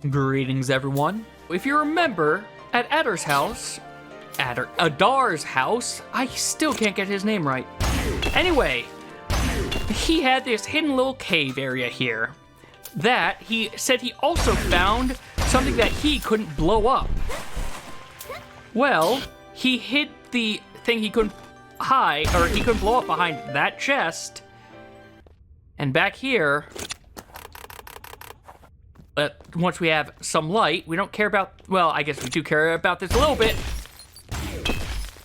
Greetings, everyone. If you remember, at Adar's house, I still can't get his name right. Anyway, he had this hidden little cave area here that he said he also found something that he couldn't blow up. Well, he hid the thing he couldn't hide, or he couldn't blow up behind that chest. And back here, once we have some light, we don't care about, well, I guess we do care about this a little bit,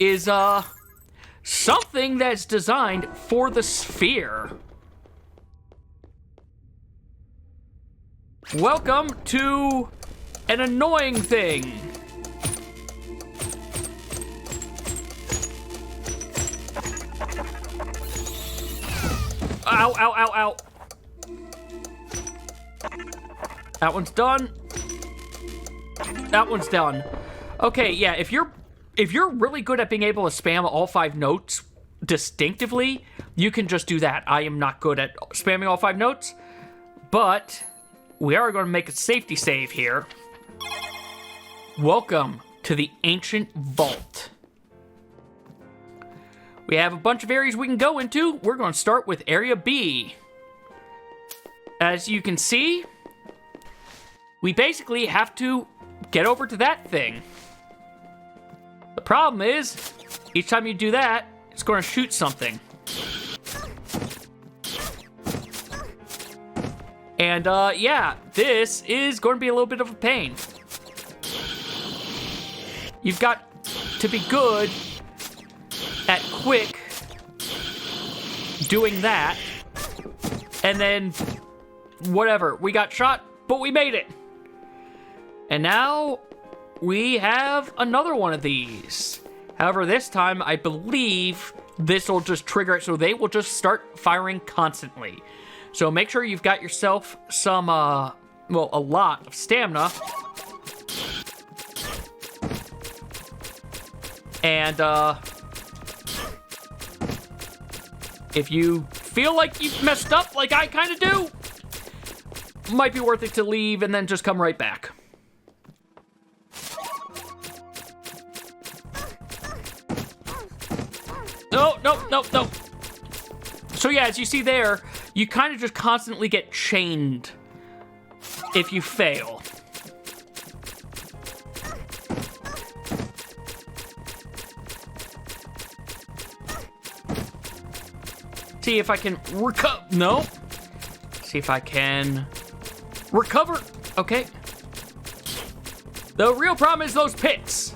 is something that's designed for the sphere. Welcome to an annoying thing. Ow, ow, ow, ow. That one's done. That one's done. Okay, yeah, if you're really good at being able to spam all 5 notes distinctively, you can just do that. I am not good at spamming all 5 notes, but we are going to make a safety save here. Welcome to the Ancient Vault. We have a bunch of areas we can go into. We're going to start with Area B. As you can see, we basically have to get over to that thing. The problem is, each time you do that, it's going to shoot something. And, yeah, this is going to be a little bit of a pain. You've got to be good at quick doing that. And then, whatever. We got shot, but we made it. And now we have another one of these. However, this time, I believe this will just trigger it, so they will just start firing constantly. So make sure you've got yourself some, well, a lot of stamina. And, if you feel like you've messed up, like I kind of do, might be worth it to leave and then just come right back. No, no, no, no. So yeah, as you see there, you kind of just constantly get chained if you fail. See if I can recover. No. See if I can recover. Okay. The real problem is those pits.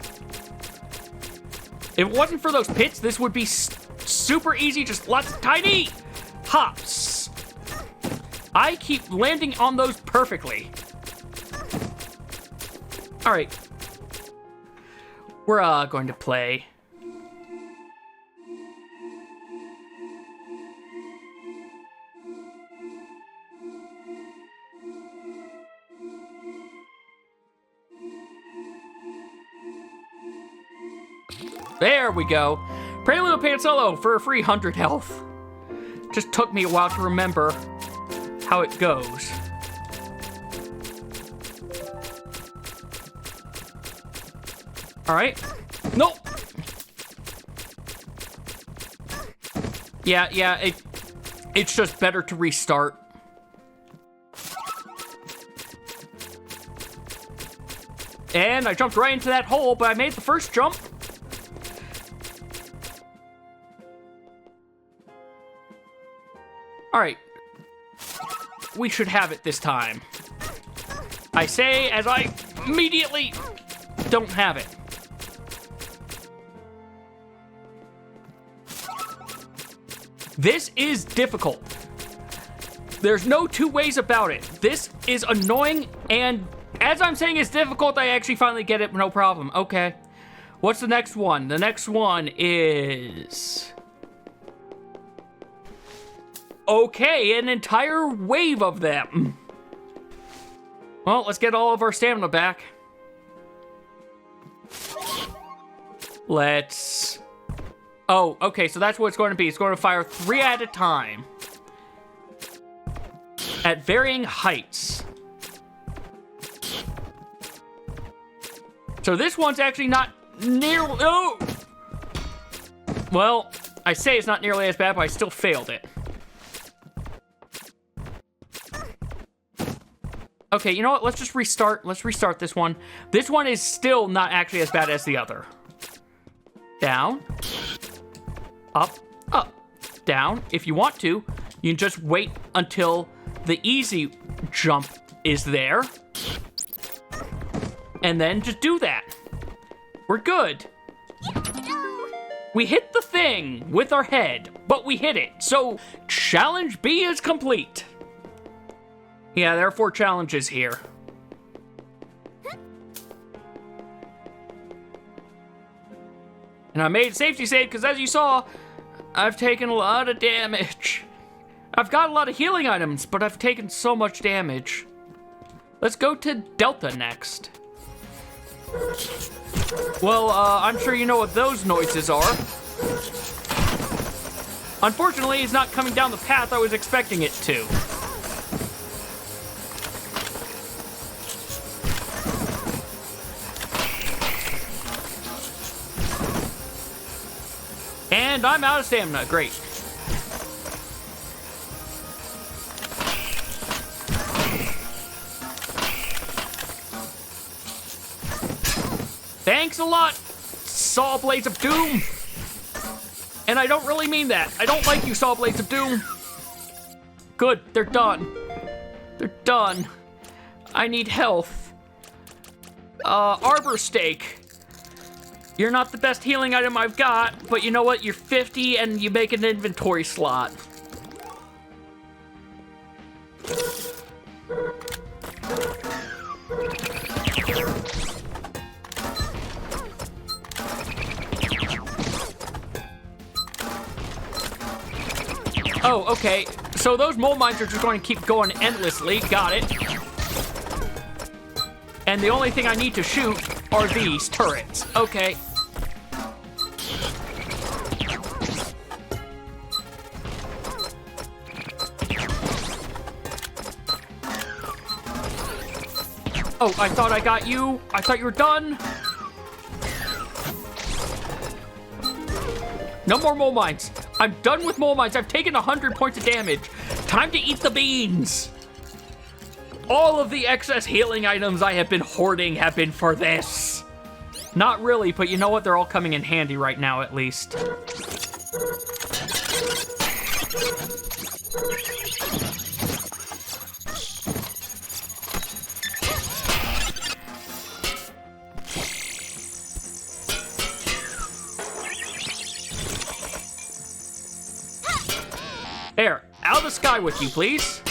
If it wasn't for those pits, this would be super easy, just lots of tiny hops. I keep landing on those perfectly. All right. We're going to play. There we go. Prelude Pansolo for a free 100 health. Just took me a while to remember how it goes. All right. Nope. Yeah, it's just better to restart. And I jumped right into that hole, but I made the first jump. All right, we should have it this time. I say as I immediately don't have it. This is difficult. There's no two ways about it. This is annoying, and as I'm saying it's difficult, I actually finally get it, no problem. Okay, what's the next one? The next one is... Okay, an entire wave of them. Well, let's get all of our stamina back. Let's... Oh, okay, so that's what it's going to be. It's going to fire 3 at a time. At varying heights. So this one's actually not nearly... Oh! Well, I say it's not nearly as bad, but I still failed it. Okay, you know what? Let's just restart. Let's restart this one. This one is still not actually as bad as the other. Down. Up. Up. Down. If you want to, you can just wait until the easy jump is there. And then just do that. We're good. We hit the thing with our head, but we hit it. So, challenge B is complete. Yeah, there are 4 challenges here. And I made safety save because, as you saw, I've taken a lot of damage. I've got a lot of healing items, but I've taken so much damage. Let's go to Delta next. Well, I'm sure you know what those noises are. Unfortunately, it's not coming down the path I was expecting it to. And I'm out of stamina. Great. Thanks a lot, Saw Blades of Doom. And I don't really mean that. I don't like you, Saw Blades of Doom. Good, they're done. They're done. I need health. Arbor Steak. You're not the best healing item I've got, but you know what? You're 50 and you make an inventory slot. Oh, okay. So those mole mines are just going to keep going endlessly. Got it. And the only thing I need to shoot are these turrets. Okay. Oh, I thought I got you. I thought you were done. No more mole mines. I'm done with mole mines. I've taken 100 points of damage. Time to eat the beans. All of the excess healing items I have been hoarding have been for this. Not really, but you know what? They're all coming in handy right now, at least. There, out of the sky with you, please.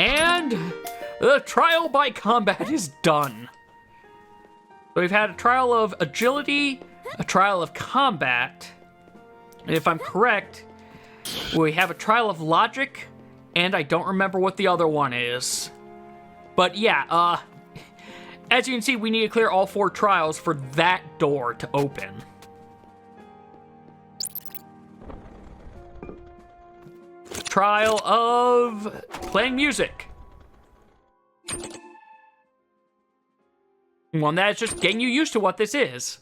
And the trial by combat is done. So we've had a trial of agility, a trial of combat, and if I'm correct, we have a trial of logic, and I don't remember what the other one is. But yeah, as you can see, we need to clear all 4 trials for that door to open. Trial of playing music. One that's just getting you used to what this is.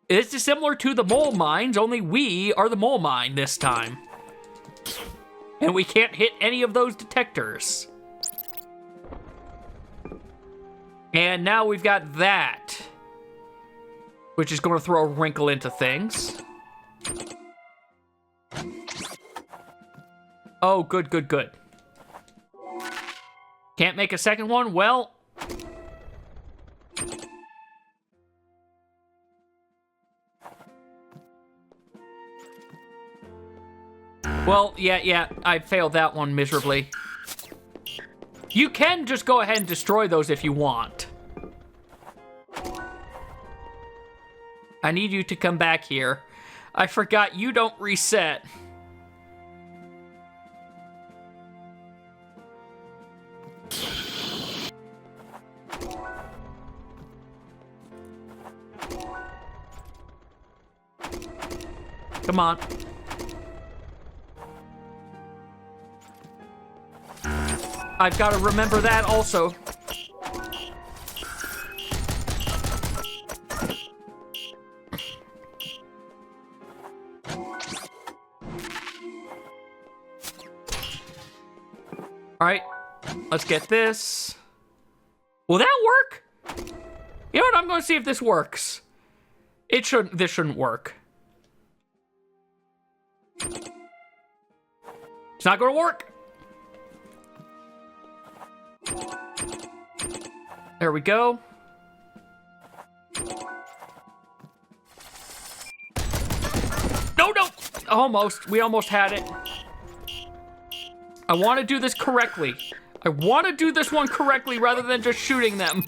This is similar to the mole mines, only we are the mole mine this time. And we can't hit any of those detectors. And now we've got that, which is going to throw a wrinkle into things. Oh, good, good, good. Can't make a second one? Well... Well, yeah, I failed that one miserably. You can just go ahead and destroy those if you want. I need you to come back here. I forgot you don't reset. Come on. I've got to remember that also. All right, let's get this. Will that work? You know what? I'm going to see if this works. This shouldn't work. It's not going to work. There we go. No, no! Almost. We almost had it. I want to do this correctly. I want to do this one correctly rather than just shooting them.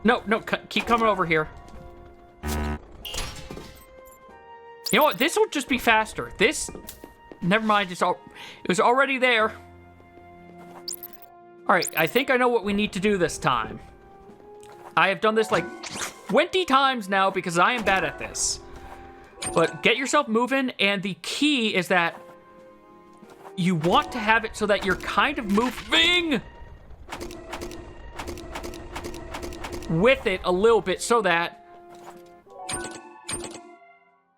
No, no, keep coming over here. You know what? This will just be faster. This... Never mind, it was already there. Alright, I think I know what we need to do this time. I have done this like 20 times now because I am bad at this. But get yourself moving, and the key is that you want to have it so that you're kind of moving with it a little bit so that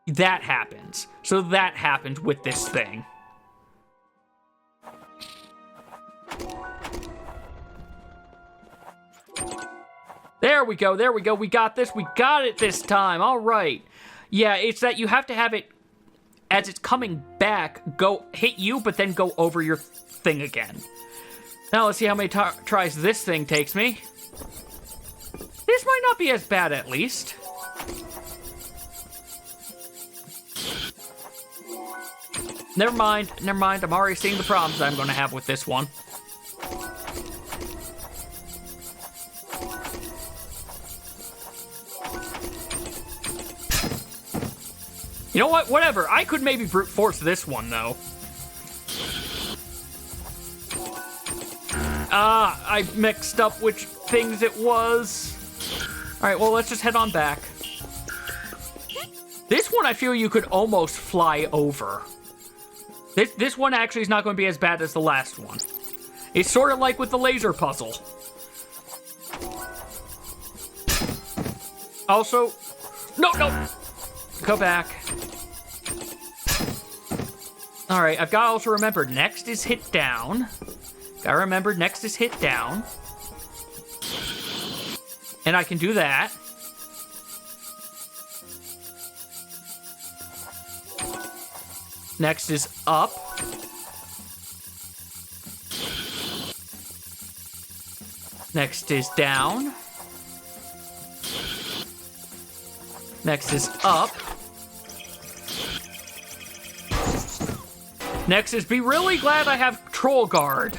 that happens. So that happens with this thing. There we go, there we go. We got this. We got it this time. All right. Yeah, it's that you have to have it, as it's coming back, go hit you, but then go over your thing again. Now let's see how many tries this thing takes me. This might not be as bad, at least. Never mind, never mind. I'm already seeing the problems I'm going to have with this one. You know what? Whatever. I could maybe brute force this one, though. I mixed up which things it was. Alright, well, let's just head on back. This one, I feel you could almost fly over. This one actually is not going to be as bad as the last one. It's sort of like with the laser puzzle. Also... No, no! Go back. Alright, I've got to also remember, next is hit down. Gotta remember, next is hit down. And I can do that. Next is up. Next is down. Next is up. Next is be really glad I have Troll Guard.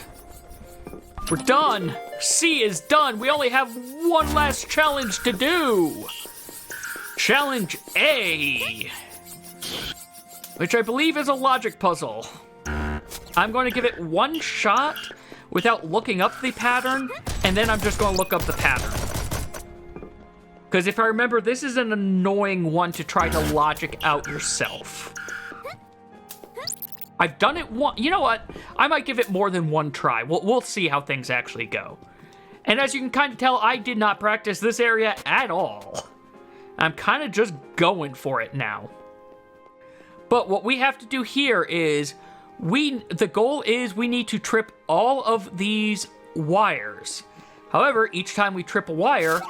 We're done. C is done. We only have one last challenge to do. Challenge A, which I believe is a logic puzzle. I'm going to give it one shot without looking up the pattern, and then I'm just going to look up the pattern. Because if I remember, this is an annoying one to try to logic out yourself. I've done it one... You know what? I might give it more than one try. We'll see how things actually go. And as you can kind of tell, I did not practice this area at all. I'm kind of just going for it now. But what we have to do here is... The goal is we need to trip all of these wires. However, each time we trip a wire,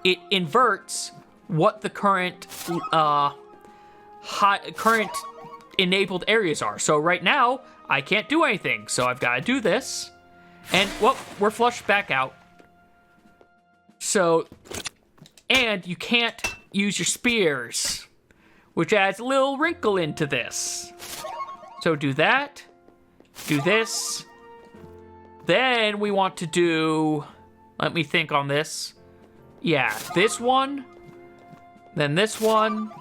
it inverts what the current enabled areas are. So right now, I can't do anything. So I've got to do this. And, well, we're flushed back out. So, and you can't use your spears, which adds a little wrinkle into this. So do that. Do this. Then we want to do... Let me think on this. Yeah, this one. Then this one.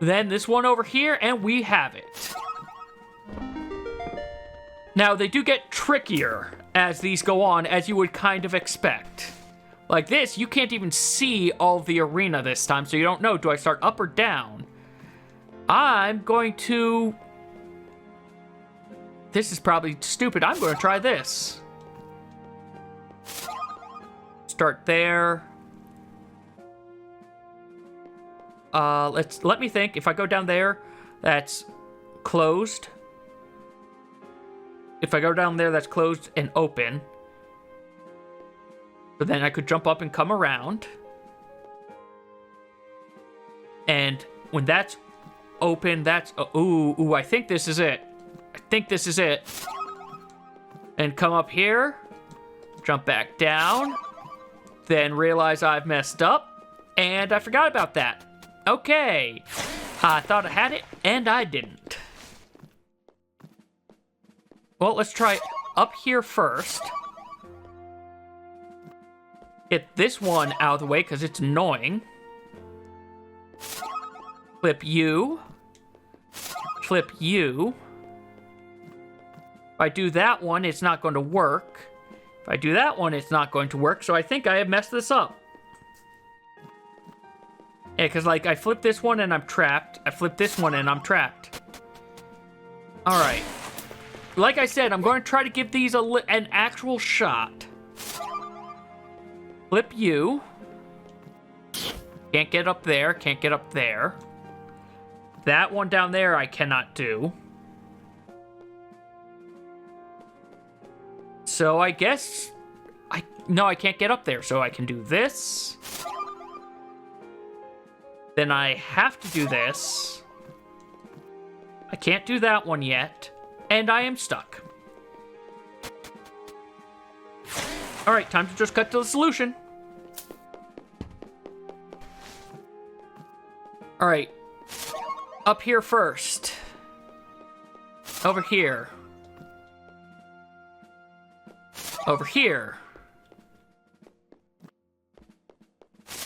Then this one over here, and we have it. Now, they do get trickier as these go on, as you would kind of expect. Like this, you can't even see all of the arena this time, so you don't know, do I start up or down? I'm going to this is probably stupid. I'm going to try this. Start there. Let me think. If I go down there, that's closed. If I go down there, that's closed and open. But then I could jump up and come around. And when that's open, that's... Ooh, I think this is it. I think this is it. And come up here. Jump back down. Then realize I've messed up. And I forgot about that. Okay. I thought I had it, and I didn't. Well, let's try up here first. Get this one out of the way, because it's annoying. Flip you. Flip you. If I do that one, it's not going to work. If I do that one, it's not going to work, so I think I have messed this up. Yeah, because, like, I flip this one and I'm trapped. I flip this one and I'm trapped. Alright. Like I said, I'm going to try to give these an actual shot. Flip you. Can't get up there. Can't get up there. That one down there I cannot do. So I guess... No, I can't get up there. So I can do this. Then I have to do this. I can't do that one yet. And I am stuck. Alright, time to just cut to the solution. Alright. Up here first. Over here. Over here.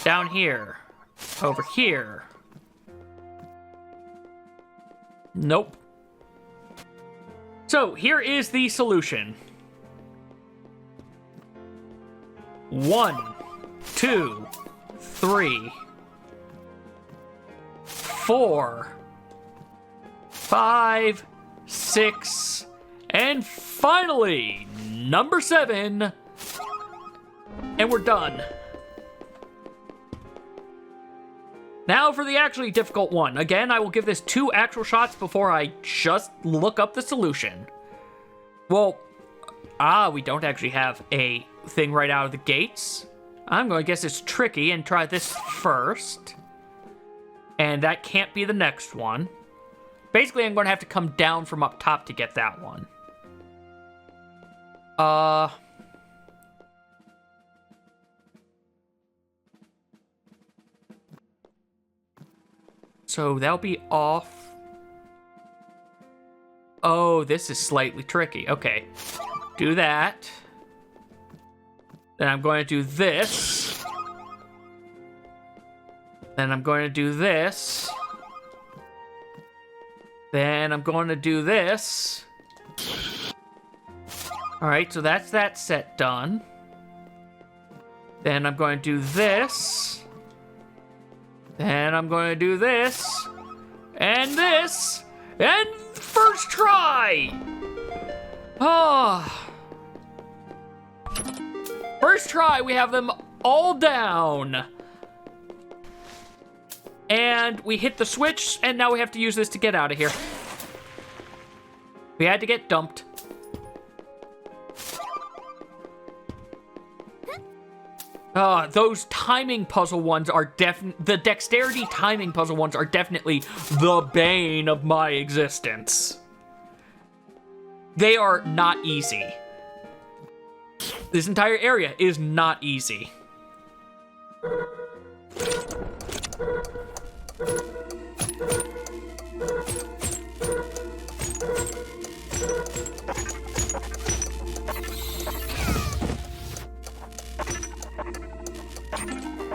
Down here. Over here. Nope. So, here is the solution. 1, 2, 3, 4, 5, 6, and finally, number 7. And we're done. Now for the actually difficult one. Again, I will give this 2 actual shots before I just look up the solution. Well, we don't actually have a thing right out of the gates. I'm going to guess it's tricky and try this first. And that can't be the next one. Basically, I'm going to have to come down from up top to get that one. So that'll be off. Oh, this is slightly tricky. Okay. Do that. Then I'm going to do this. Then I'm going to do this. Then I'm going to do this. Alright, so that's that set done. Then I'm going to do this. Then I'm going to do this. And this. And first try! Oh. First try, we have them all down. And we hit the switch, and now we have to use this to get out of here. We had to get dumped. Those timing puzzle ones are the dexterity timing puzzle ones are definitely the bane of my existence. They are not easy. This entire area is not easy.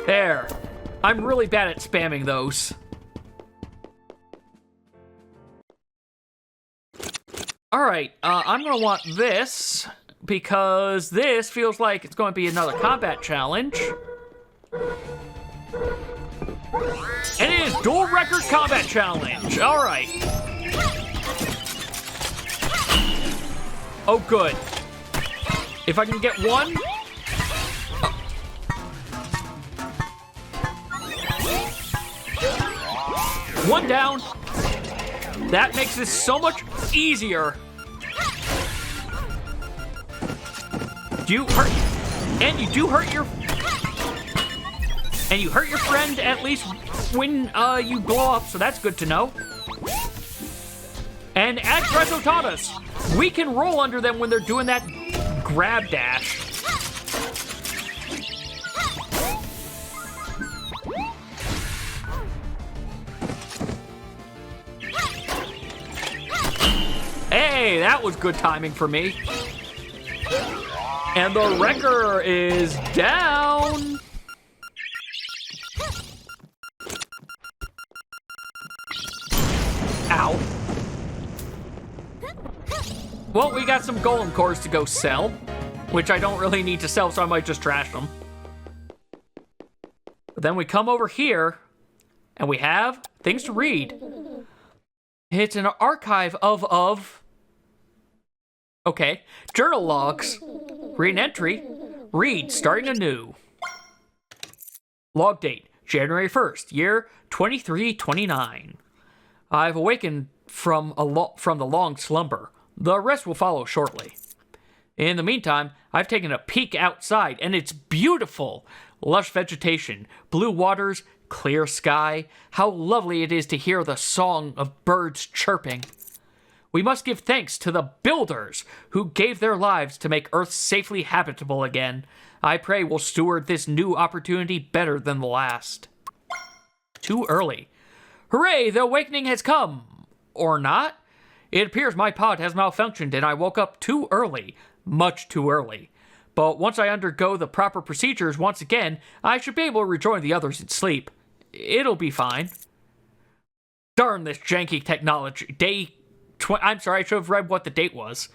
There. I'm really bad at spamming those. Alright, I'm gonna want this, because this feels like it's going to be another combat challenge. And it is dual record combat challenge. Alright. Oh, good. If I can get one. One down. That makes this so much easier. You hurt, and you do hurt your, and you hurt your friend at least when you blow up. So that's good to know. And as Grezzo taught us, we can roll under them when they're doing that grab dash. Hey, that was good timing for me. And the wrecker is down. Ow. Well, we got some golem cores to go sell, which I don't really need to sell, so I might just trash them. But then we come over here, and we have things to read. It's an archive of okay, journal logs. Read an entry. Read, starting anew. Log date, January 1st, year 2329. I've awakened from the long slumber. The rest will follow shortly. In the meantime, I've taken a peek outside, and it's beautiful. Lush vegetation, blue waters, clear sky. How lovely it is to hear the song of birds chirping. We must give thanks to the builders who gave their lives to make Earth safely habitable again. I pray we'll steward this new opportunity better than the last. Too early. Hooray, the awakening has come. Or not? It appears my pod has malfunctioned and I woke up too early. Much too early. But once I undergo the proper procedures once again, I should be able to rejoin the others in sleep. It'll be fine. Darn this janky technology. I'm sorry, I should have read what the date was.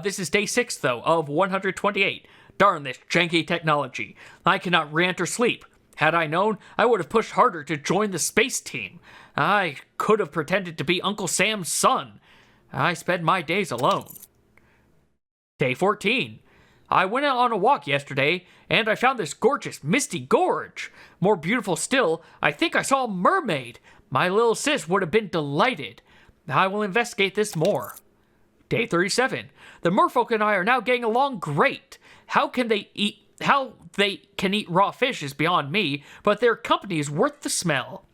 This is day 6, though, of 128. Darn this janky technology. I cannot re-enter sleep. Had I known, I would have pushed harder to join the space team. I could have pretended to be Uncle Sam's son. I spend my days alone. Day 14. I went out on a walk yesterday, and I found this gorgeous misty gorge. More beautiful still, I think I saw a mermaid. My little sis would have been delighted. I will investigate this more. Day 37. The merfolk and I are now getting along great. How they can eat raw fish is beyond me, but their company is worth the smell.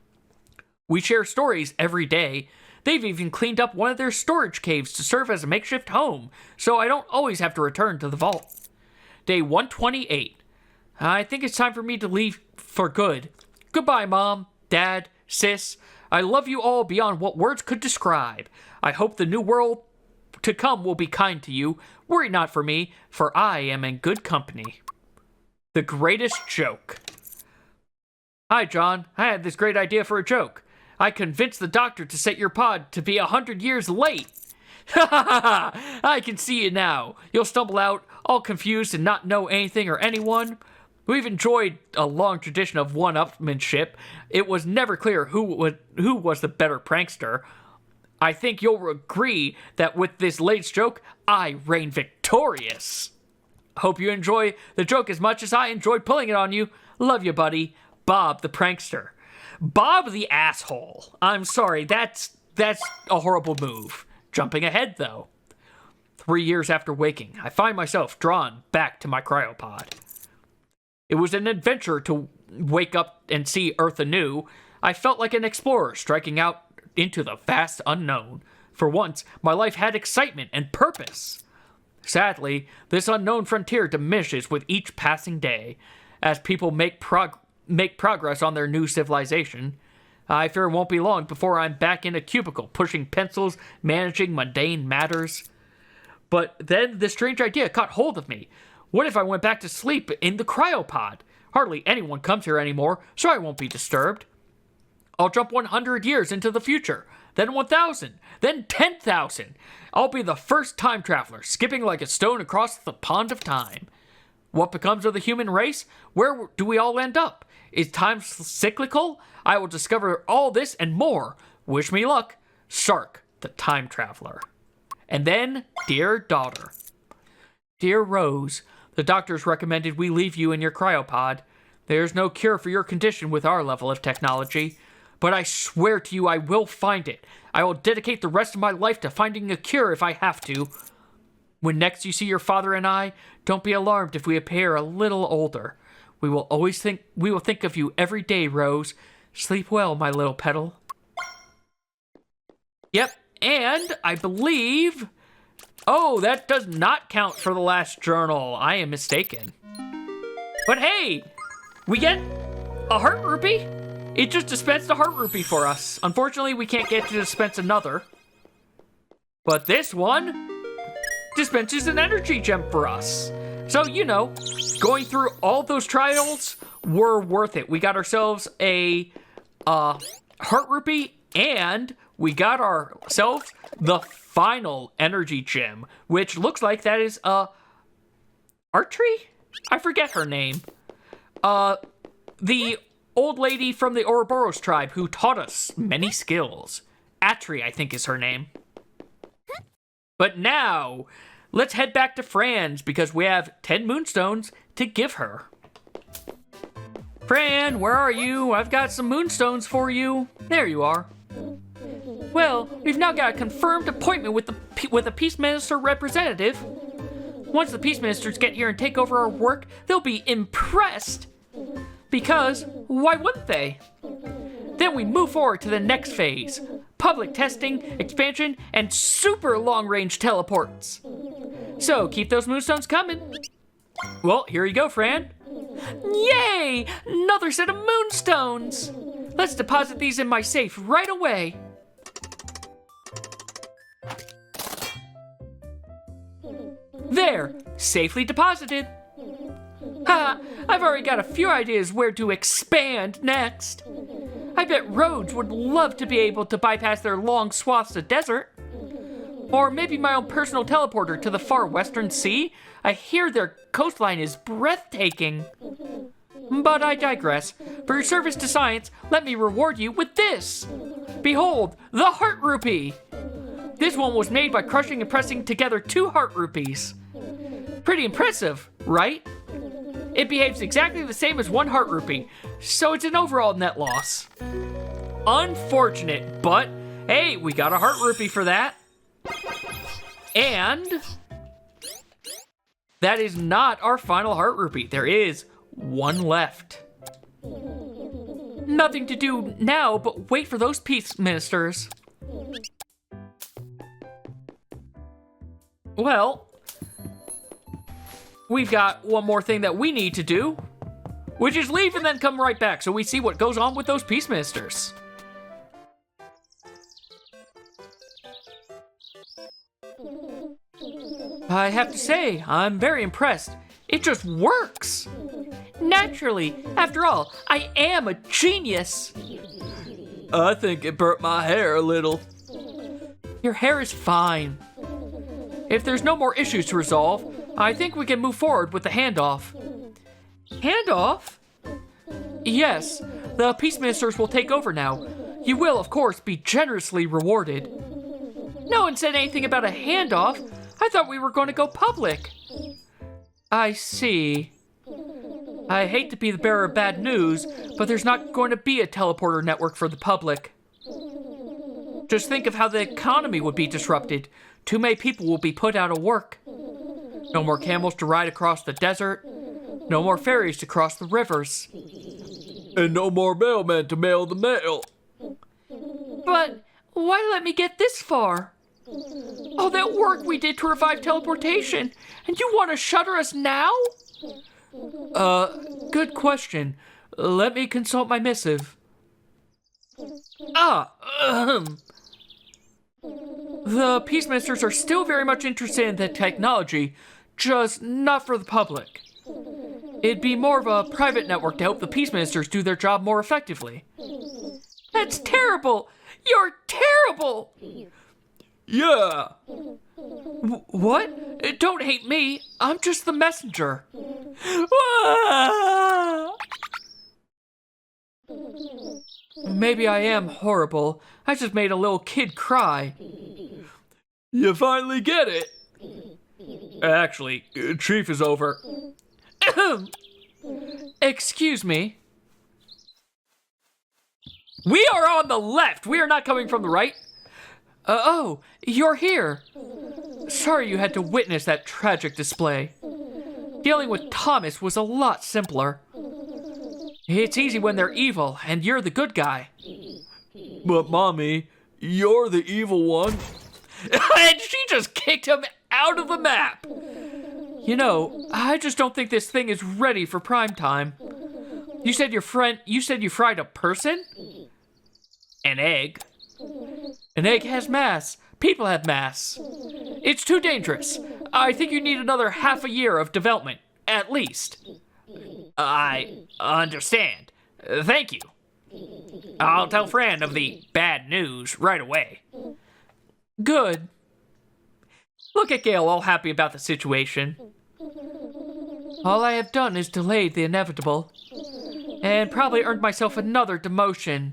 We share stories every day. They've even cleaned up one of their storage caves to serve as a makeshift home, so I don't always have to return to the vault. Day 128. I think it's time for me to leave for good. Goodbye, Mom, Dad, Sis. I love you all beyond what words could describe. I hope the new world to come will be kind to you. Worry not for me, for I am in good company. The greatest joke. Hi, John. I had this great idea for a joke. I convinced the doctor to set your pod to be 100 years late. Ha ha ha! I can see you now. You'll stumble out, all confused and not know anything or anyone. We've enjoyed a long tradition of one-upmanship. It was never clear who was the better prankster. I think you'll agree that with this latest joke, I reign victorious. Hope you enjoy the joke as much as I enjoyed pulling it on you. Love you, buddy. Bob the prankster. Bob the asshole. I'm sorry, that's a horrible move. Jumping ahead, though. 3 years after waking, I find myself drawn back to my cryopod. It was an adventure to wake up and see Earth anew. I felt like an explorer striking out into the vast unknown. For once, my life had excitement and purpose. Sadly, this unknown frontier diminishes with each passing day. As people make progress on their new civilization, I fear it won't be long before I'm back in a cubicle, pushing pencils, managing mundane matters. But then this strange idea caught hold of me. What if I went back to sleep in the cryopod? Hardly anyone comes here anymore, so I won't be disturbed. I'll jump 100 years into the future, then 1,000, then 10,000. I'll be the first time traveler, skipping like a stone across the pond of time. What becomes of the human race? Where do we all end up? Is time cyclical? I will discover all this and more. Wish me luck, Sark, the time traveler. And then, dear daughter, Dear Rose, the doctors recommended we leave you in your cryopod. There's no cure for your condition with our level of technology. But I swear to you I will find it. I will dedicate the rest of my life to finding a cure if I have to. When next you see your father and I, don't be alarmed if we appear a little older. We will think of you every day, Rose. Sleep well, my little petal. Yep, and I believe... Oh, that does not count for the last journal. I am mistaken. But hey, we get a heart rupee. It just dispensed a heart rupee for us. Unfortunately, we can't get to dispense another. But this one dispenses an energy gem for us. So, you know, going through all those trials were worth it. We got ourselves a heart rupee, and we got ourselves the final energy gem, which looks like that is Archery? I forget her name. The old lady from the Ouroboros tribe who taught us many skills. Atri, I think is her name. But now, let's head back to Fran's because we have 10 moonstones to give her. Fran, where are you? I've got some moonstones for you. There you are. Well, we've now got a confirmed appointment with a Peace Minister representative. Once the Peace Ministers get here and take over our work, they'll be impressed. Because, why wouldn't they? Then we move forward to the next phase. Public testing, expansion, and super long-range teleports. So, keep those moonstones coming. Well, here you go, Fran. Yay! Another set of moonstones! Let's deposit these in my safe right away. There, safely deposited. Ha! I've already got a few ideas where to expand next. I bet Rhodes would love to be able to bypass their long swaths of desert. Or maybe my own personal teleporter to the far western sea. I hear their coastline is breathtaking. But I digress. For your service to science, let me reward you with this. Behold, the heart rupee. This one was made by crushing and pressing together 2 heart rupees. Pretty impressive, right? It behaves exactly the same as 1 heart rupee, so it's an overall net loss. Unfortunate, but hey, we got a heart rupee for that. And that is not our final heart rupee. There is 1 left. Nothing to do now but wait for those peace ministers. Well, we've got one more thing that we need to do, which is leave and then come right back so we see what goes on with those peace ministers. I have to say, I'm very impressed. It just works. Naturally, after all, I am a genius. I think it burnt my hair a little. Your hair is fine. If there's no more issues to resolve, I think we can move forward with the handoff. Handoff? Yes, the peace ministers will take over now. You will, of course, be generously rewarded. No one said anything about a handoff. I thought we were going to go public. I see. I hate to be the bearer of bad news, but there's not going to be a teleporter network for the public. Just think of how the economy would be disrupted. Too many people will be put out of work. No more camels to ride across the desert. No more ferries to cross the rivers. And no more mailmen to mail the mail. But why let me get this far? All that work we did to revive teleportation, and you want to shutter us now? Good question. Let me consult my missive. The peace ministers are still very much interested in the technology, just not for the public. It'd be more of a private network to help the peace ministers do their job more effectively. That's terrible! You're terrible! Yeah. What? Don't hate me. I'm just the messenger. Maybe I am horrible. I just made a little kid cry. You finally get it. Actually, Chief is over. Excuse me. We are on the left. We are not coming from the right. Oh, you're here. Sorry you had to witness that tragic display. Dealing with Thomas was a lot simpler. It's easy when they're evil, and you're the good guy. But, Mommy, you're the evil one. And she just kicked him out of the map. You know, I just don't think this thing is ready for prime time. You said you fried a person? An egg. An egg has mass. People have mass. It's too dangerous. I think you need another half a year of development, at least. I understand. Thank you. I'll tell Fran of the bad news right away. Good. Look at Gail, all happy about the situation. All I have done is delayed the inevitable, and probably earned myself another demotion.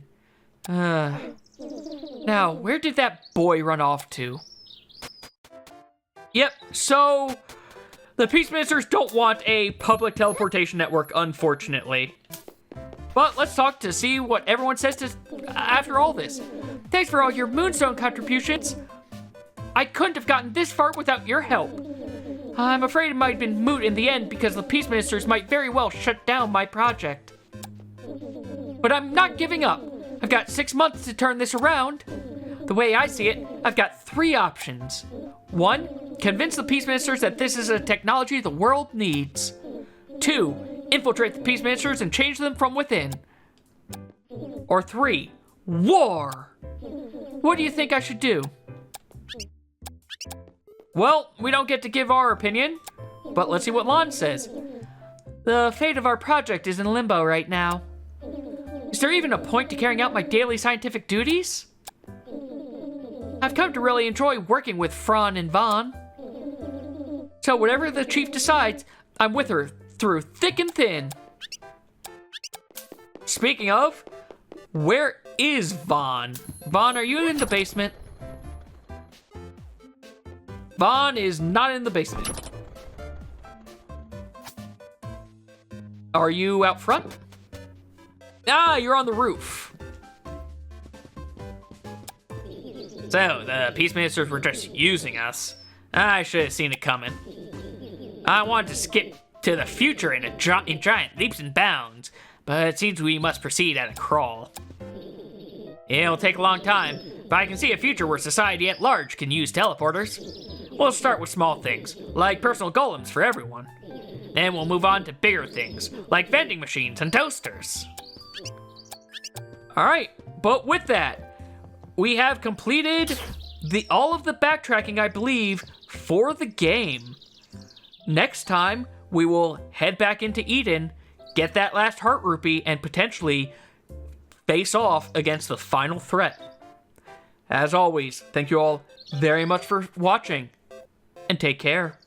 Now, where did that boy run off to? Yep, so the Peaceministers don't want a public teleportation network, unfortunately. But let's talk to see what everyone says after all this. Thanks for all your moonstone contributions. I couldn't have gotten this far without your help. I'm afraid it might have been moot in the end because the Peaceministers might very well shut down my project. But I'm not giving up. I've got 6 months to turn this around. The way I see it, I've got 3 options. 1, convince the Peaceministers that this is a technology the world needs. 2, infiltrate the Peaceministers and change them from within. Or 3, war. What do you think I should do? Well, we don't get to give our opinion, but let's see what Lon says. The fate of our project is in limbo right now. Is there even a point to carrying out my daily scientific duties? I've come to really enjoy working with Fran and Vaughn. So whatever the chief decides, I'm with her through thick and thin. Speaking of, where is Vaughn? Vaughn, are you in the basement? Vaughn is not in the basement. Are you out front? Ah, you're on the roof. So, the Peaceministers were just using us. I should have seen it coming. I wanted to skip to the future in giant leaps and bounds, but it seems we must proceed at a crawl. It'll take a long time, but I can see a future where society at large can use teleporters. We'll start with small things, like personal golems for everyone. Then we'll move on to bigger things, like vending machines and toasters. Alright, but with that, we have completed all of the backtracking, I believe, for the game. Next time, we will head back into Eden, get that last heart rupee, and potentially face off against the final threat. As always, thank you all very much for watching, and take care.